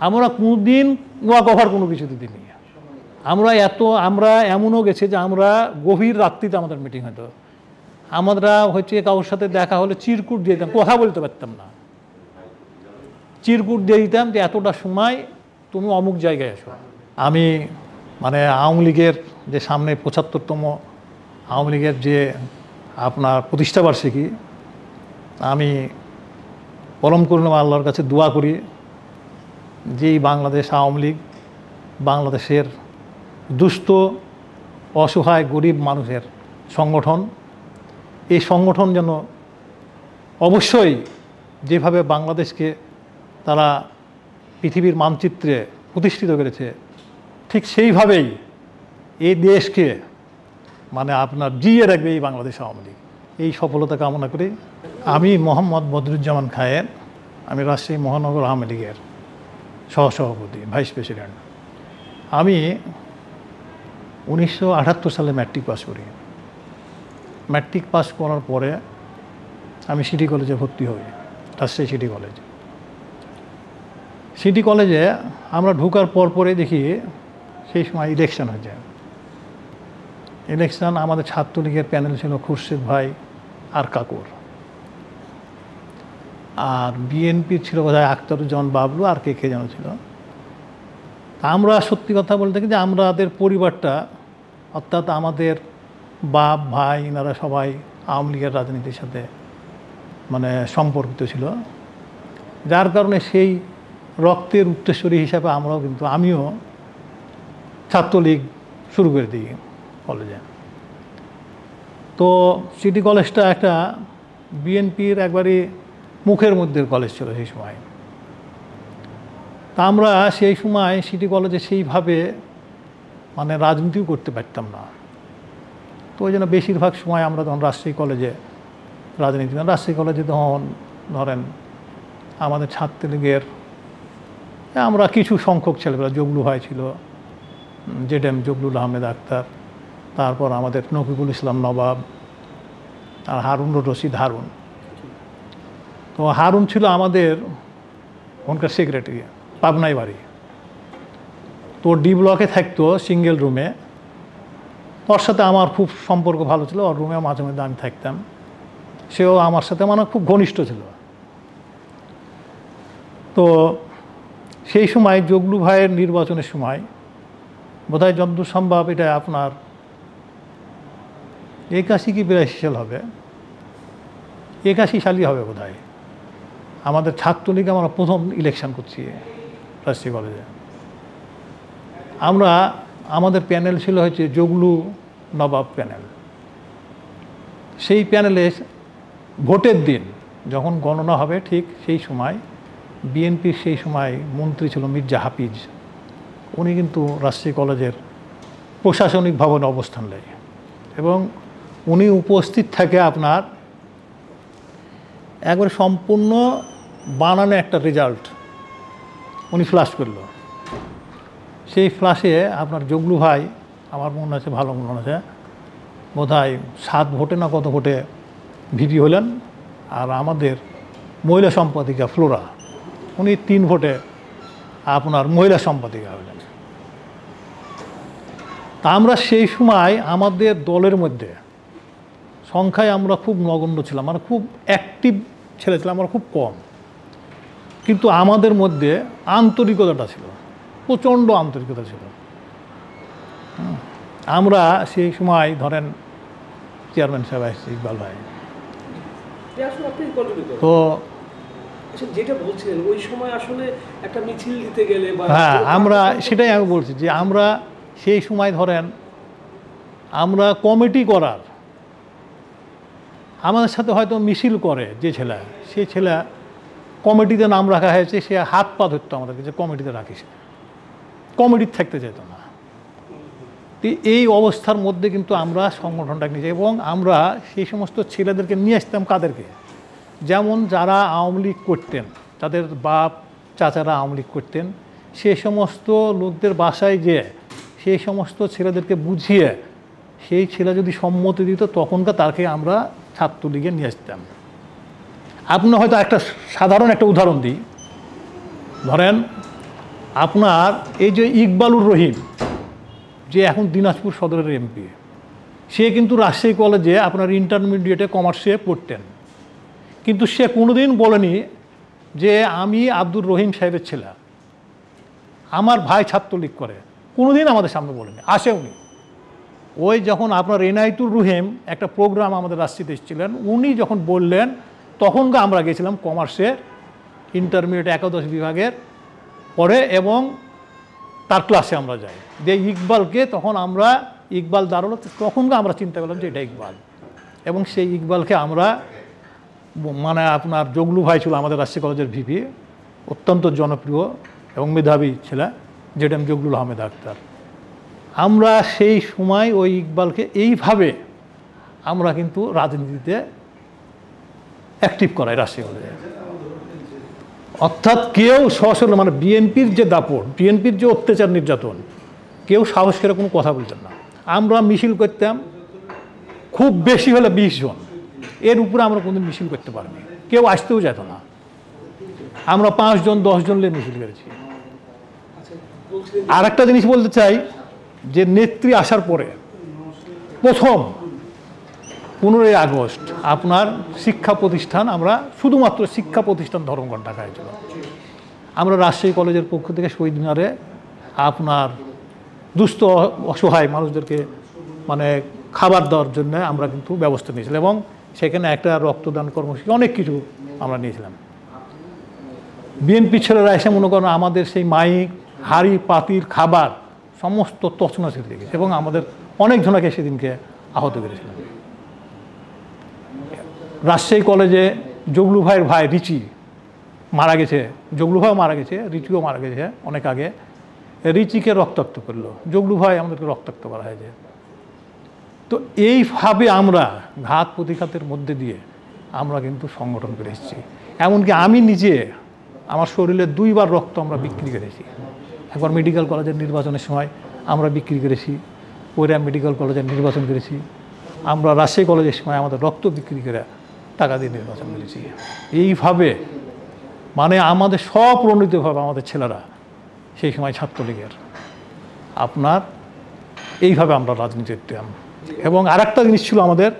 আমরা কোনোদিন ওয়া কভার কোনো কিছুতে দিইনি। আমরা এমনও গেছে যে আমরা গভীর রাত্রিতে আমাদের মিটিং হতো। আমরা হচ্ছে কারোর সাথে দেখা হলে চিরকুট দিয়ে দিতাম, কথা বলতে পারতাম না, চিরকুট দিয়ে দিতাম যে এতটা সময় তুমি অমুক জায়গায় এসো। আমি মানে আওয়ামী লীগের যে সামনে ৭৫তম আওয়ামী লীগের যে আপনার প্রতিষ্ঠাবার্ষিকী, আমি পরম করুণাময় আল্লাহর কাছে দোয়া করি যে বাংলাদেশ আওয়ামী লীগ বাংলাদেশের দুস্থ অসহায় গরিব মানুষের সংগঠন, এই সংগঠন যেন অবশ্যই যেভাবে বাংলাদেশকে তারা পৃথিবীর মানচিত্রে প্রতিষ্ঠিত করেছে ঠিক সেইভাবেই এই দেশকে মানে আপনার জিয়ে রাখবে এই বাংলাদেশ আওয়ামী লীগ। এই সফলতা কামনা করি। আমি মোহাম্মদ বদরুজ্জামান খায়ের, আমি রাজশাহী মহানগর আওয়ামী লীগের সহসভাপতি, ভাইস প্রেসিডেন্ট। আমি 1978 সালে ম্যাট্রিক পাস করি। ম্যাট্রিক পাস করার পরে আমি সিটি কলেজে ভর্তি হই, রাজশাহী সিটি কলেজে। সিটি কলেজে আমরা ঢোকার পরে দেখি সেই সময় ইলেকশন হয়েছে। ইলেকশন, আমাদের ছাত্রলীগের প্যানেল ছিল খুরশেদ ভাই আর কাকুর, আর বিএনপির ছিল বোধহয় আখতারুজ্জামান বাবলু আর কে যেন ছিল। আমরা সত্যি কথা বলতে কি যে আমাদের পরিবারটা, অর্থাৎ আমাদের বাপ ভাই এনারা সবাই আওয়ামী লীগের রাজনীতির সাথে মানে সম্পর্কিত ছিল, যার কারণে সেই রক্তের উত্তরসূরি হিসাবে আমরাও কিন্তু আমিও ছাত্রলীগ শুরু করে দিই কলেজে। তো সিটি কলেজটা একটা বিএনপির একবারে মুখের মধ্যে কলেজ ছিল সেই সময়। তা আমরা সেই সময় সিটি কলেজে সেইভাবে মানে রাজনীতিও করতে পারতাম না। তো ওই জন্য বেশিরভাগ সময় আমরা তখন রাজশাহী কলেজে রাজনীতি, রাজশাহী কলেজে তখন ধরেন আমাদের ছাত্রলীগের আমরা কিছু সংখ্যক ছেলেপেলা, জগলু ভাই ছিল, জেডএম জগলুল আহমেদ আক্তার, তারপর আমাদের নকিবুল ইসলাম নবাব আর হারুন রশিদ হারুন। তো হারুন ছিল আমাদের ওখানকার সেক্রেটারি, পাবনায় বাড়ি। তো ডি ব্লকে থাকতো সিঙ্গেল রুমে, ওর সাথে আমার খুব সম্পর্ক ভালো ছিল, ওর রুমে মাঝে মধ্যে আমি থাকতাম, সেও আমার সাথে মানে খুব ঘনিষ্ঠ ছিল। তো সেই সময় জগলু ভাইয়ের নির্বাচনের সময় বোধহয় যতদূর সম্ভব এটা আপনার 81 কি 82 সাল হবে, 81 সালই হবে বোধহয়। আমাদের ছাত্রলীগ আমরা প্রথম ইলেকশন করছি রাজশাহী কলেজে। আমাদের প্যানেল ছিল হচ্ছে জগলু নবাব প্যানেল। সেই প্যানেলে ভোটের দিন যখন গণনা হবে ঠিক সেই সময় বিএনপির সেই সময় মন্ত্রী ছিল মির্জা হাফিজ, উনি কিন্তু রাজশাহী কলেজের প্রশাসনিক ভবনে অবস্থান নেয় এবং উনি উপস্থিত থাকে আপনার একবারে সম্পূর্ণ বানানো একটা রেজাল্ট উনি ফ্ল্যাশ করল। সেই ফ্ল্যাশে আপনার জগলু ভাই, আমার মনে আছে, ভালো মনে আছে, বোধহয় 7 ভোটে না কত ভোটে ভিপি হলেন, আর আমাদের মহিলা সম্পাদিকা ফ্লোরা উনি 3 ভোটে আপনার মহিলা সম্পাদিকা হলেন। তা আমরা সেই সময় আমাদের দলের মধ্যে সংখ্যায় আমরা খুব নগণ্য ছিলাম, মানে খুব অ্যাক্টিভ ছেলে ছিলাম আমরা, খুব কম, কিন্তু আমাদের মধ্যে আন্তরিকতাটা ছিল, প্রচণ্ড আন্তরিকতা ছিল। আমরা সেই সময় ধরেন চেয়ারম্যান সাহেব আসছে ইকবাল ভাই, তো যেটা বলছিলেন ওই সময় আসলে একটা মিছিল দিতে গেলে, হ্যাঁ আমরা সেটাই আমি বলছি যে আমরা সেই সময় ধরেন আমরা কমিটি করার, আমাদের সাথে হয়তো মিছিল করে যে ছেলে, সে ছেলে কমিটিতে নাম রাখা হয়েছে, সে হাত পা ধরতো আমাদেরকে যে কমিটিতে রাখিস, কমিটির থাকতে যেত না। তো এই অবস্থার মধ্যে কিন্তু আমরা সংগঠনটাকে নিয়ে যাই এবং আমরা সেই সমস্ত ছেলেদেরকে নিয়ে আসতাম কাদেরকে, যেমন যারা আওয়ামী লীগ করতেন, তাদের বাপ চাচারা আওয়ামী লীগ করতেন, সে সমস্ত লোকদের বাসায় গিয়ে সেই সমস্ত ছেলেদেরকে বুঝিয়ে সেই ছেলে যদি সম্মতি দিত তখনকার তাকে আমরা ছাত্রলীগে নিয়ে আসতাম। আপনি হয়তো একটা সাধারণ একটা উদাহরণ দিই, ধরেন আপনার এই যে ইকবালুর রহিম, যে এখন দিনাজপুর সদরের এমপি, সে কিন্তু রাজশাহী কলেজে আপনার ইন্টারমিডিয়েটে কমার্সে পড়তেন, কিন্তু সে কোনোদিন বলেনি যে আমি আব্দুর রহিম সাহেবের ছেলে, আমার ভাই ছাত্রলীগ করে, কোনোদিন আমাদের সামনে বলেনি, আসেওনি। ওই যখন আপনার এনায়েতুর রহিম একটা প্রোগ্রাম আমাদের রাজশাহীতে এসেছিলেন, উনি যখন বললেন তখন আমরা গেছিলাম কমার্সের ইন্টারমিডিয়েট একাদশ বিভাগের পরে, এবং তার ক্লাসে আমরা যাই, যে ইকবালকে তখন আমরা ইকবাল দাঁড়াল, তখন আমরা চিন্তা করলাম যে এটা ইকবাল। এবং সেই ইকবালকে আমরা মানে আপনার জগলু ভাই ছিল আমাদের রাজশাহী কলেজের ভিপি, অত্যন্ত জনপ্রিয় এবং মেধাবী ছেলে, যেটা আমি জগলুল আহমেদ আক্তার, আমরা সেই সময় ওই ইকবালকে এইভাবে আমরা কিন্তু রাজনীতিতে অ্যাক্টিভ করাই রাজশাহী কলেজে। অর্থাৎ কেউ সরাসরি মানে বিএনপির যে দাপট, বিএনপির যে অত্যাচার নির্যাতন, কেউ সাহস করে কোনো কথা বলতেন না। আমরা মিছিল করতাম খুব বেশি হলে 20 জন, এর উপরে আমরা কোনোদিন মিছিল করতে পারিনি, কেউ আসতেও যেত না। আমরা 5 জন 10 জন নিয়ে মিছিল করেছি। আর একটা জিনিস বলতে চাই, যে নেত্রী আসার পরে প্রথম 15ই আগস্ট আপনার শিক্ষা প্রতিষ্ঠান, আমরা শুধুমাত্র শিক্ষা প্রতিষ্ঠান ধর্মঘট ডাকা হয়েছিল। আমরা রাজশাহী কলেজের পক্ষ থেকে শহীদ মিনারে আপনার দুস্থ অসহায় মানুষদেরকে মানে খাবার দেওয়ার জন্য আমরা কিন্তু ব্যবস্থা নিয়েছিলাম, এবং সেখানে একটা রক্তদান কর্মসূচি, অনেক কিছু আমরা নিয়েছিলাম। বিএনপি ছেলেরা এসে মনে করেন আমাদের সেই মাইক, হাড়ি পাতির খাবার সমস্ত তছনছ করে গেছে, এবং আমাদের অনেকজনকে সেদিনকে আহত করেছিলাম। রাজশাহী কলেজে জগলু ভাইয়ের ভাই রিচি মারা গেছে, জগলু ভাইও মারা গেছে, রিচিও মারা গেছে অনেক আগে। রিচিকে রক্তাক্ত করলো, জগলু ভাই আমাদেরকে রক্তাক্ত করা হয়েছে। তো এইভাবে আমরা ঘাত প্রতিঘাতের মধ্যে দিয়ে আমরা কিন্তু সংগঠন করে এসেছি। এমনকি আমি নিজে আমার শরীরে 2 বার রক্ত আমরা বিক্রি করেছি। একবার মেডিকেল কলেজের নির্বাচনের সময় আমরা বিক্রি করেছি, ওইরা মেডিকেল কলেজের নির্বাচন করেছি। আমরা রাজশাহী কলেজের সময় আমাদের রক্ত বিক্রি করে টাকা দিয়ে নির্বাচন করেছি। এইভাবে মানে আমাদের স্বপ্রণোদিতভাবে আমাদের ছেলেরা সেই সময় ছাত্রলীগের আপনার এইভাবে আমরা রাজনীতি করতাম। এবং আরেকটা জিনিস ছিল আমাদের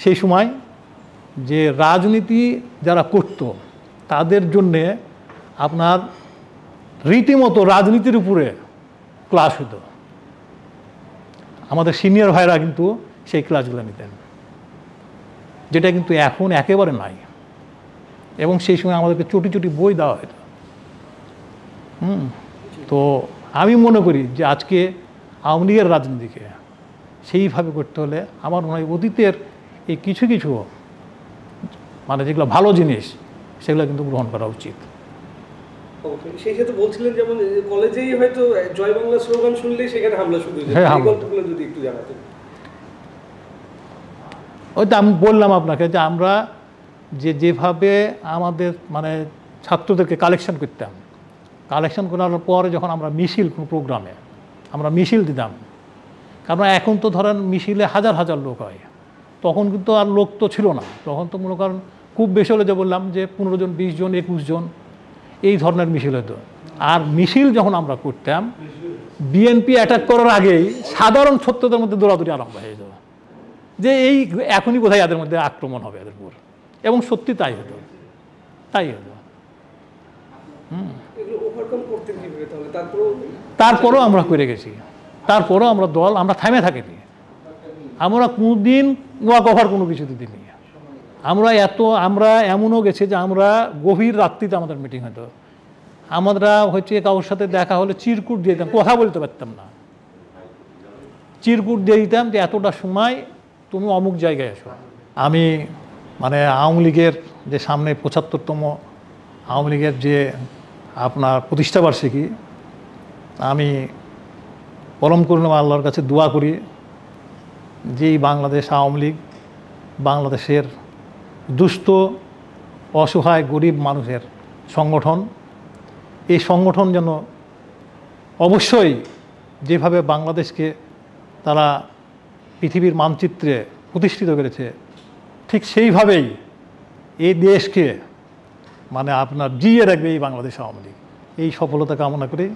সেই সময়, যে রাজনীতি যারা করত তাদের জন্যে আপনার রীতিমতো রাজনীতির উপরে ক্লাস হতো। আমাদের সিনিয়র ভাইরা কিন্তু সেই ক্লাসগুলো নিতেন, যেটা কিন্তু এখন একেবারে নাই। এবং সেই সময় আমাদেরকে চটি চটি বই দেওয়া হতো। তো আমি মনে করি যে আজকে আওয়ামী লীগের রাজনীতিকে সেইভাবে করতে হলে আমার মনে হয় অতীতের এই কিছু কিছু মানে যেগুলো ভালো জিনিস সেগুলো কিন্তু গ্রহণ করা উচিত। সেই সাথে বলছিলেন যেমন কলেজেই হয়তো জয় বাংলা স্লোগান শুনলেই সেখানে হামলা শুরু হয়ে যায়, এই গল্পগুলো যদি একটু জানাতেন। ওই তো আমি বললাম আপনাকে যে আমরা যেভাবে আমাদের মানে ছাত্রদেরকে কালেকশন করতাম, কালেকশন করার পরে যখন আমরা মিছিল কোনো প্রোগ্রামে আমরা মিছিল দিতাম, কারণ এখন তো ধরেন মিছিলে হাজার হাজার লোক হয়, তখন কিন্তু আর লোক তো ছিল না। তখন তো মনে করেন খুব বেশি হলে যে বললাম যে 15 জন 20 জন 21 জন এই ধরনের মিছিল হতো। আর মিছিল যখন আমরা করতাম বিএনপি অ্যাটাক করার আগেই সাধারণ ছাত্রদের মধ্যে দৌড়াদৌড়ি আরম্ভ হয়ে যেত, যে এই এখনই বোধহয় এদের মধ্যে আক্রমণ হবে এদের উপর। এবং সত্যি তাই হতো, তাই হতো। তারপরেও আমরা করে গেছি, তারপরেও আমরা দল আমরা থামে থাকিনি, আমরা কোনোদিন ওয়া কভার কোনো কিছু দিইনি। আমরা এমনও গেছি যে আমরা গভীর রাত্রিতে আমাদের মিটিং হতো, আমরা হচ্ছে কারোর সাথে দেখা হলে চিরকুট দিয়ে দিতাম, কথা বলতে পারতাম না, চিরকুট দিয়ে দিতাম যে এতটা সময় তুমি অমুক জায়গায় এসো। আমি মানে আওয়ামী লীগের যে সামনে 75তম আওয়ামী লীগের যে আপনার প্রতিষ্ঠাবার্ষিকী, আমি পরম করুণা আল্লাহর কাছে দোয়া করি যে বাংলাদেশ আওয়ামী লীগ বাংলাদেশের দুস্থ অসহায় গরিব মানুষের সংগঠন, এই সংগঠন যেন অবশ্যই যেভাবে বাংলাদেশকে তারা পৃথিবীর মানচিত্রে প্রতিষ্ঠিত করেছে ঠিক সেইভাবেই এই দেশকে মানে আপনার জিয়ে রাখবে এই বাংলাদেশ আওয়ামী লীগ। এই সফলতা কামনা করি।